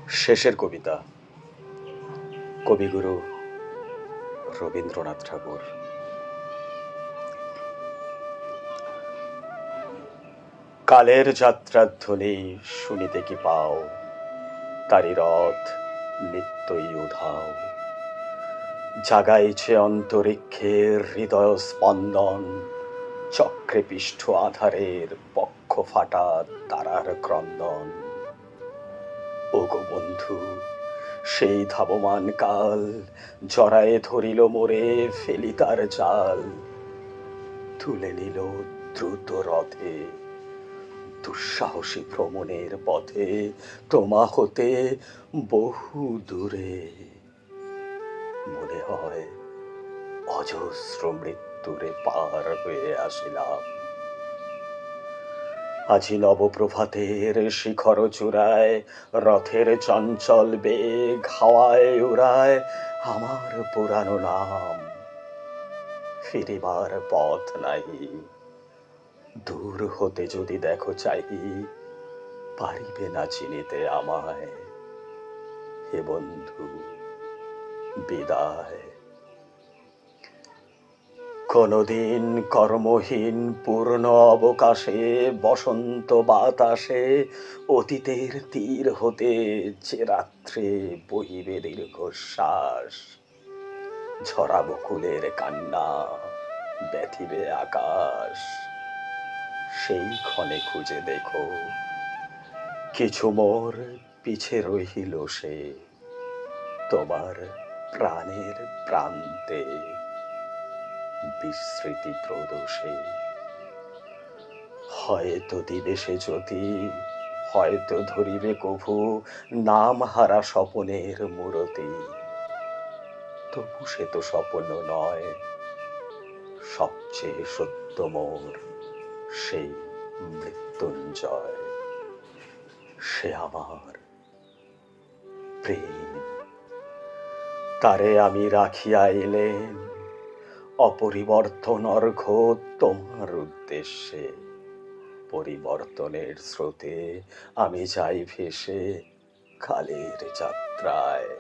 শেষের কবিতা, কবিগুরু রবীন্দ্রনাথ ঠাকুর। কালের যাত্রার ধ্বনি শুনিতে কি পাও, তারি রথ নিত্যই উধাও। জাগাইছে অন্তরিক্ষের হৃদয় স্পন্দন, চক্রে পিষ্ঠ আধারের পক্ষ ফাটা তারার ক্রন্দন। ওগো বন্ধু, সেই ধাবমান কাল জড়ায়ে ধরিল মোরে, ফেলি তার জাল। তুলে নিল দ্রুত রথে দুঃসাহসী ভ্রমণের পথে, তোমা হতে বহু দূরে। মনে হয় অজস্র মৃত্যুরে পার হয়ে আসিলাম। আজি নবপ্রভাতের শিখর চূড়ায় রথের চঞ্চল বেগ হাওয়ায় উড়ায় আমার পুরানো নাম। ফিরিবার পথ নাহি, দূর হতে যদি দেখো চাহি, পারিবে না চিনিতে আমায়। হে বন্ধু, বিদায়। কোনদিন কর্মহীন পূর্ণ অবকাশে বসন্ত বাতাসে অতীতের তীর হতে যে রাত্রে বহিবে দীর্ঘশ্বাস, ঝরা বকুলের কান্না ব্যথিবে আকাশ। সেই ক্ষণে খুঁজে দেখো, কিছু মোর পিছে রহিল সে তোমার প্রাণের প্রান্তে বিস্মৃতি প্রদোষে। হয়তো দিবে সে জ্যোতি, হয়তো ধরিবে কভু নাম হারা স্বপনের মূরতি। তবু সে তো স্বপ্ন নয়, সবচেয়ে সত্য মোর সেই মৃত্যুঞ্জয়। সে আমার প্রেম, তারে আমি রাখিয়া এলেন অপরিবর্তন অর্ঘ্য তোমার উদ্দেশ্যে। পরিবর্তনের স্রোতে আমি যাই ভেসে কালের যাত্রায়।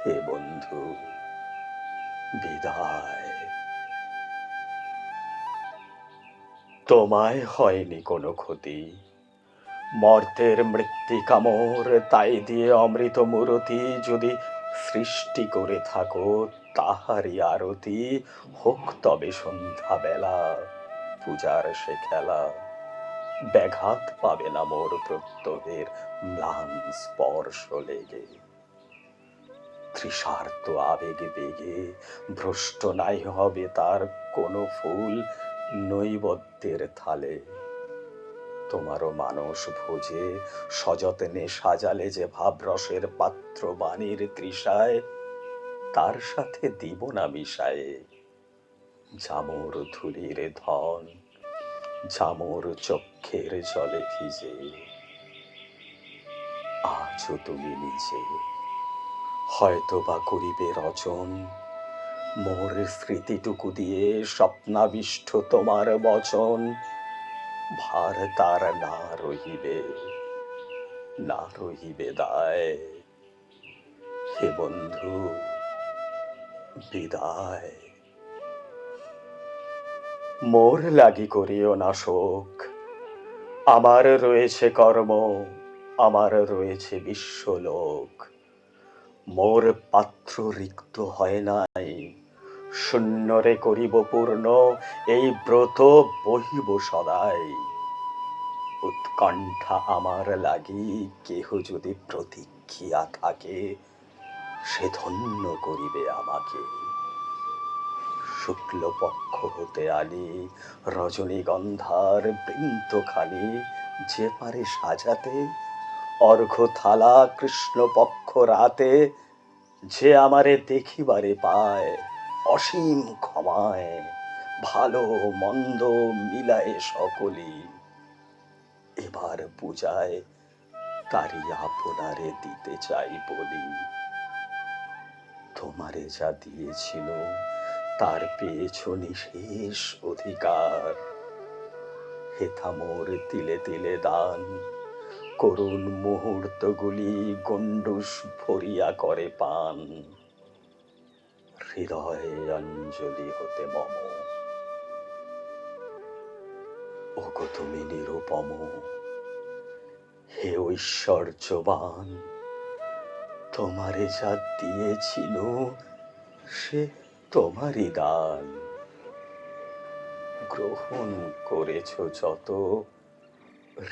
হে বন্ধু, বিদায়। তোমায় হয়নি কোনো ক্ষতি, মর্তের মৃত্তিকা মোর তাই দিয়ে অমৃত মূরতি যদি সৃষ্টি করে থাকো তাহারই আরতি হোক তবে সন্ধ্যা বেলা পূজার সে খেলা। ব্যাঘাত পাবে না মোর প্রত্যহের ম্লান স্পর্শ লেগে। তৃষার্ত আবেগ বেগে ভ্রষ্ট নাই হবে তার কোনো ফুল নৈবদ্যের থালে। তোমারও মানস ভোজে সযত্নে সাজালে যে ভাবরসের পাত্র বাণীর তৃষায়, তার সাথে দিব না মিশায়ে জামুর ধুলির ধন, জামুর চক্ষের জলে ভিজে। আজও তুমি নিজে হয়তো বা করিবে রচন মোর স্মৃতিটুকু দিয়ে স্বপ্নাবিষ্ট তোমার বচন। ভার তার না রহিবে, না রহিবে দায়। হে বন্ধু, বিদায়। মোর লাগি করিও না শোক, আমার রয়েছে কর্ম, আমার রয়েছে বিশ্বলোক। মোর পাত্র রিক্ত হয় নাই, শূন্যরে করিব পূর্ণ এই ব্রত বহিব সদাই। উৎকণ্ঠা আমার লাগি কেহ যদি প্রতীক্ষিয়া থাকে, সে ধন্য করিবে আমাকে। শুক্লপক্ষ হতে আনি রজনীগন্ধার বৃন্তখানি, যে পারে সাজাতে অর্ঘ্য থালা কৃষ্ণপক্ষ রাতে। যে আমারে দেখিবারে পায় অসীম ক্ষমায়, ভালো মন্দ মিলায়ে সকলি এবার পূজায় তারি আপনারে দিতে চাই বলি। তোমারে যা দিয়েছিল তার পেয়েছ নিশেষ অধিকার। হেথা মোর তিলে তিলে দান, করুণ মুহূর্তগুলি গণ্ডূষ ভরিয়া করে পান, হৃদয়ে অঞ্জলি হতে মম। ওগো তুমি নিরুপম, হে ঐশ্বর্যবান, তোমারে যা দিয়েছিল সে তোমারই দান। গ্রহণ করেছ যত,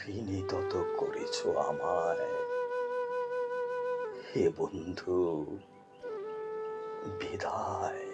ঋণী তত করেছ আমায়। হে বন্ধু, বিদায়।